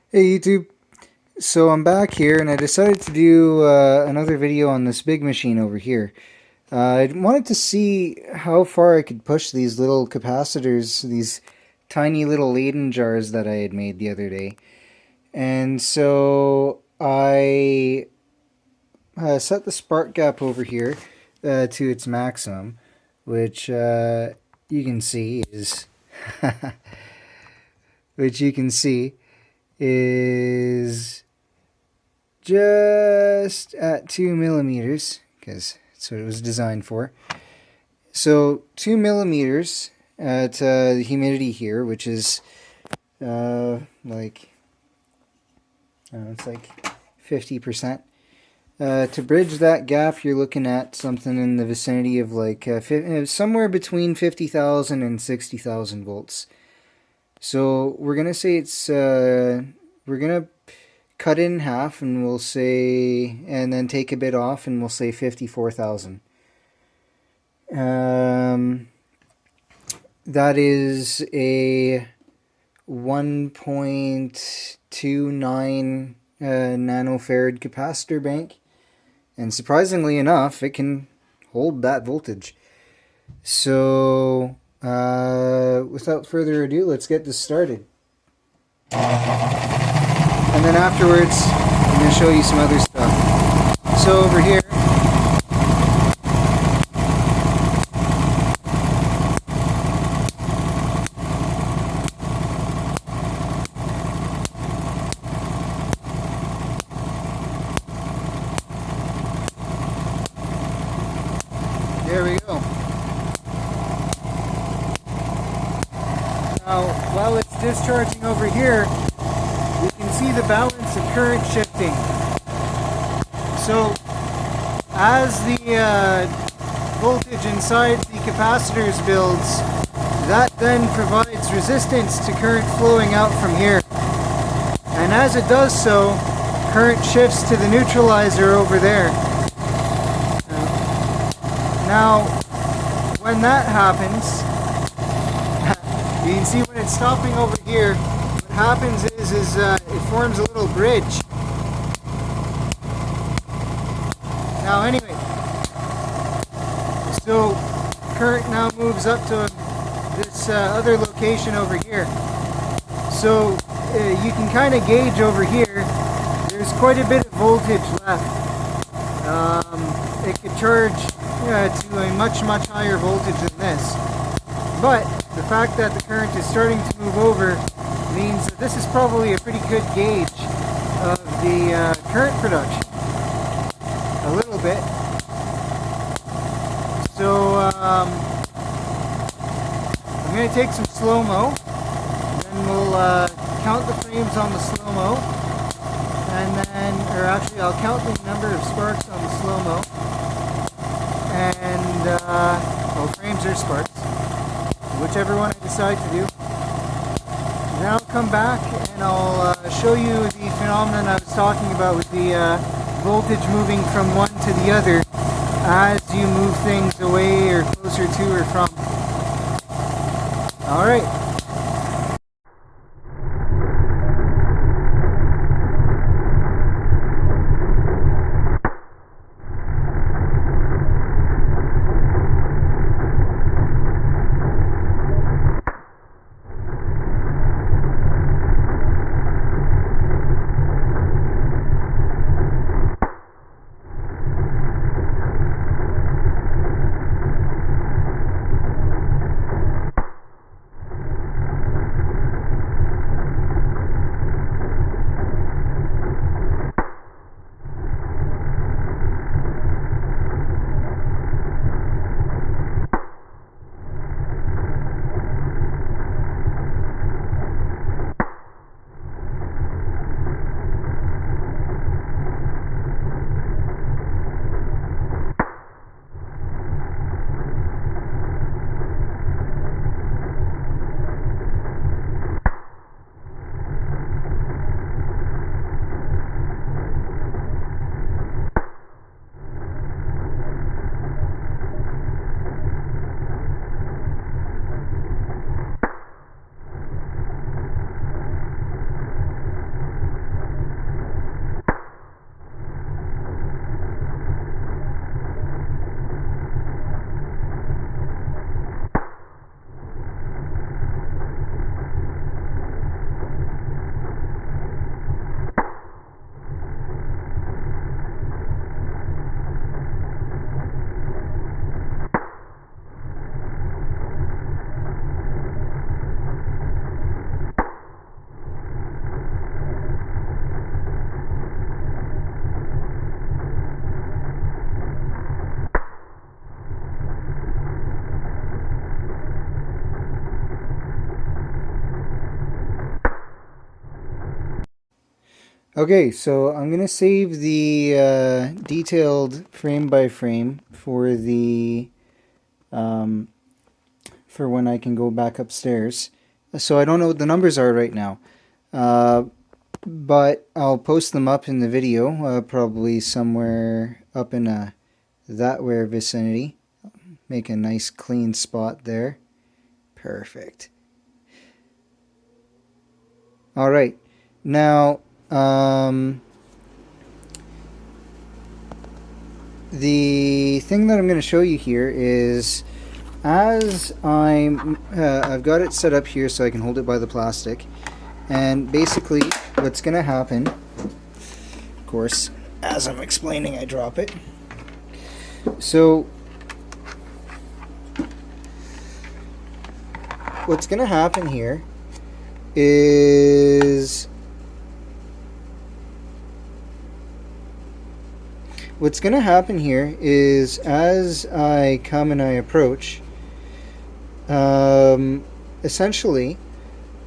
Hey YouTube, so I'm back here and I decided to do another video on this big machine over here. I wanted to see how far I could push these little capacitors, these tiny little Leyden jars that I had made the other day. And so I set the spark gap over here to its maximum, which you can see is which you can see is just at 2 millimeters, because that's what it was designed for. So 2 millimeters at the humidity here, which is like, it's like 50%. To bridge that gap, you're looking at something in the vicinity of like somewhere between 50,000 and 60,000 volts. So we're gonna say it's we're gonna cut it in half, and we'll say, and then take a bit off, and we'll say 54,000. That is a 1.29 nanofarad capacitor bank, and surprisingly enough, it can hold that voltage. So without further ado, let's get this started. And then afterwards, I'm going to show you some other stuff. So over here, there we go. Now, while it's discharging over here, you can see the balance of current shifting. So, as the voltage inside the capacitors builds, that then provides resistance to current flowing out from here. And as it does so, current shifts to the neutralizer over there. Now, when that happens, you can see when it's stopping over here, what happens is it forms a little bridge. Now anyway, so current now moves up to this other location over here. So you can kind of gauge over here, there's quite a bit of voltage left. It could charge to a much higher voltage than this. But the fact that the current is starting to move over means that this is probably a pretty good gauge of the current production. A little bit. So I'm going to take some slow-mo, then we'll count the frames on the slow-mo, and then, or actually I'll count the number of sparks on the slow-mo, and, well, frames or sparks, whichever one I decide to do. Then I'll come back and I'll show you the phenomenon I was talking about with the voltage moving from one to the other as you move things away or closer to or from. Alright. Okay, so I'm gonna save the detailed frame by frame for the for when I can go back upstairs. So I don't know what the numbers are right now, but I'll post them up in the video, probably somewhere up in that where vicinity. Make a nice clean spot there. Perfect. All right, now the thing that I'm going to show you here is, as I've got it set up here so I can hold it by the plastic, and basically what's going to happen, of course, as I'm explaining, I drop it. So what's going to happen here is as I come and I approach, essentially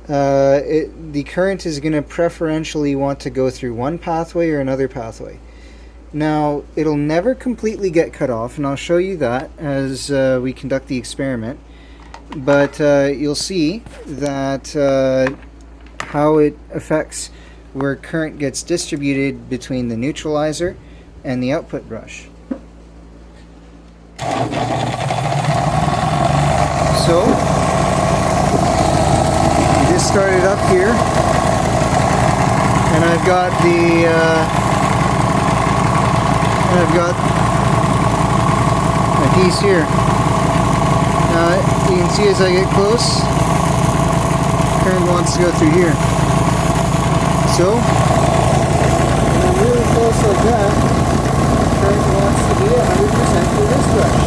the current is going to preferentially want to go through one pathway or another pathway. Now, it'll never completely get cut off, and I'll show you that as we conduct the experiment. But you'll see that how it affects where current gets distributed between the neutralizer and the output brush. So, you just start it up here, and I've got my piece here. Now you can see as I get close, current wants to go through here. So, when I'm really close like that, current wants to be 100% for this brush.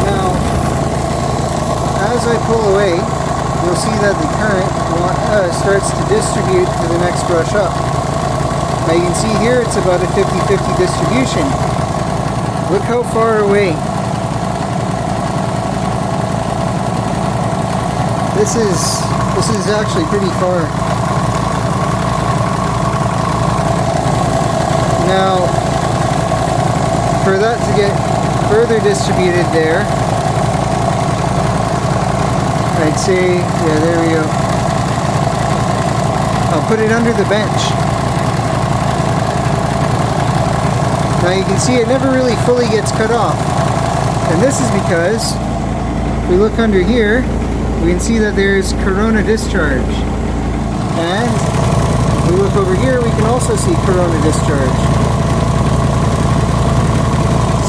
Now, as I pull away, you'll see that the current starts to distribute to the next brush up. Now you can see here it's about a 50-50 distribution. Look how far away. This is actually pretty far. Now, for that to get further distributed there, I'd say, yeah, there we go. I'll put it under the bench. Now you can see it never really fully gets cut off. And this is because, if we look under here, we can see that there's corona discharge. And if we look over here, we can also see corona discharge.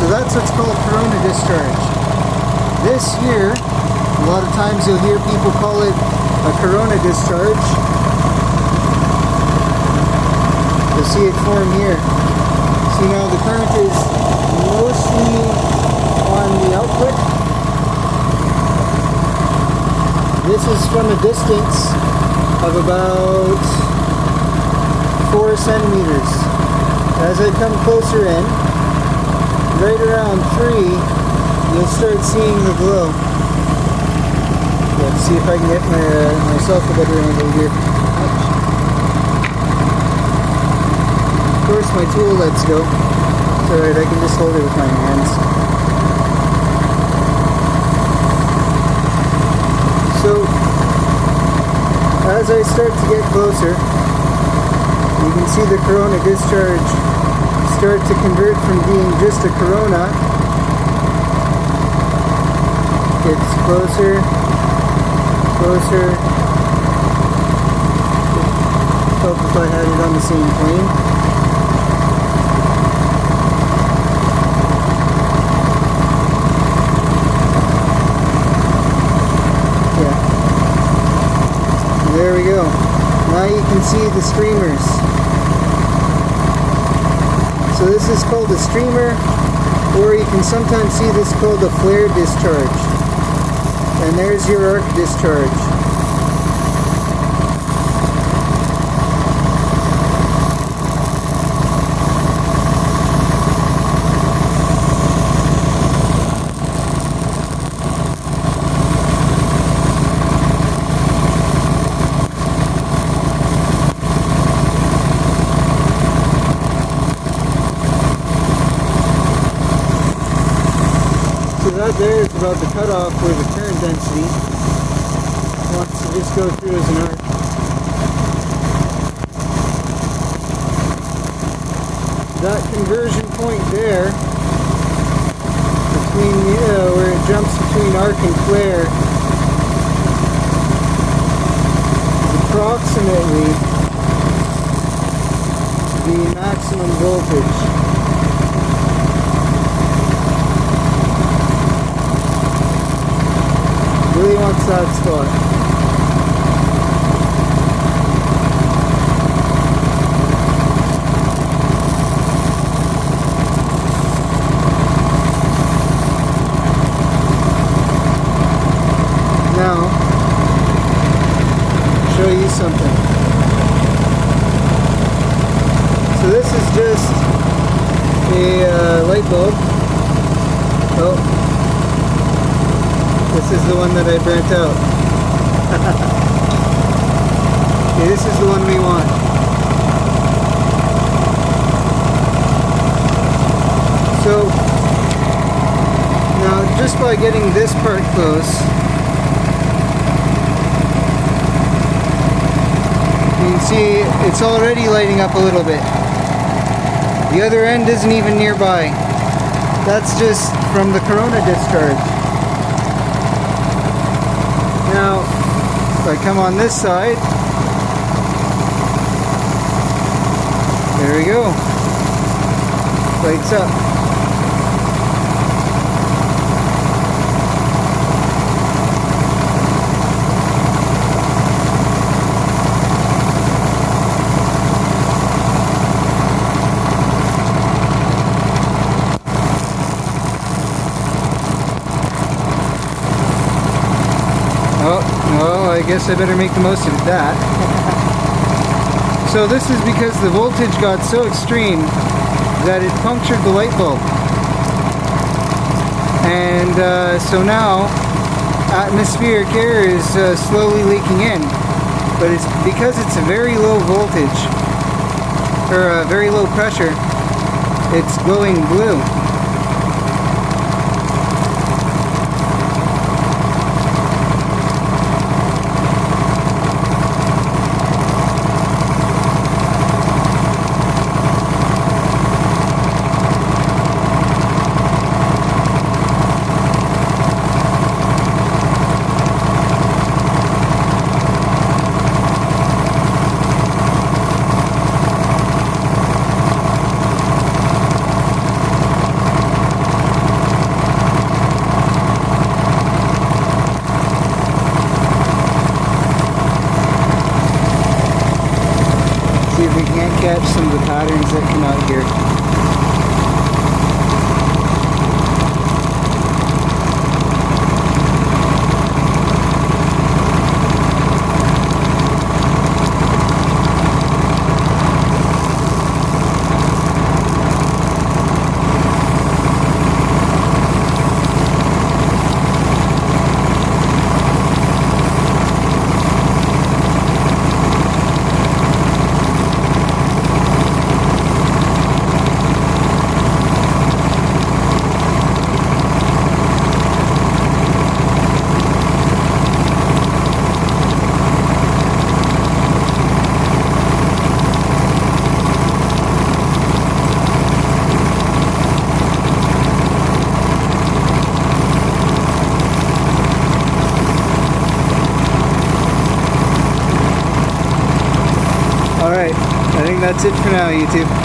So that's what's called corona discharge. This here, a lot of times you'll hear people call it a corona discharge. You'll see it form here. See, now the current is mostly on the output. This is from a distance of about 4 centimeters. As I come closer in, right around 3, you'll start seeing the glow. Let's see if I can get myself a better angle here. Of course my tool lets go. It's alright, I can just hold it with my hands. So, as I start to get closer, you can see the corona discharge start to convert from being just a corona. It's closer, closer. Hope if I had it on the same plane. There we go. Now you can see the streamers. So this is called a streamer, or you can sometimes see this called a flare discharge. And there's your arc discharge. about there is about the cutoff for the current density. It wants to just go through as an arc. That conversion point there, between where it jumps between arc and flare, is approximately the maximum voltage. Really wants that spot. Now, show you something. So this is just a light bulb. Oh, this is the one that I burnt out. Okay, this is the one we want. So, now just by getting this part close, you can see it's already lighting up a little bit. The other end isn't even nearby. That's just from the corona discharge. Now, if I come on this side, there we go. Lights up. Oh, well, I guess I better make the most of that. So this is because the voltage got so extreme that it punctured the light bulb. And so now atmospheric air is slowly leaking in. But it's because it's a very low voltage, or a very low pressure, it's glowing blue. See if we can't catch some of the patterns that come out here. Alright, I think that's it for now, YouTube.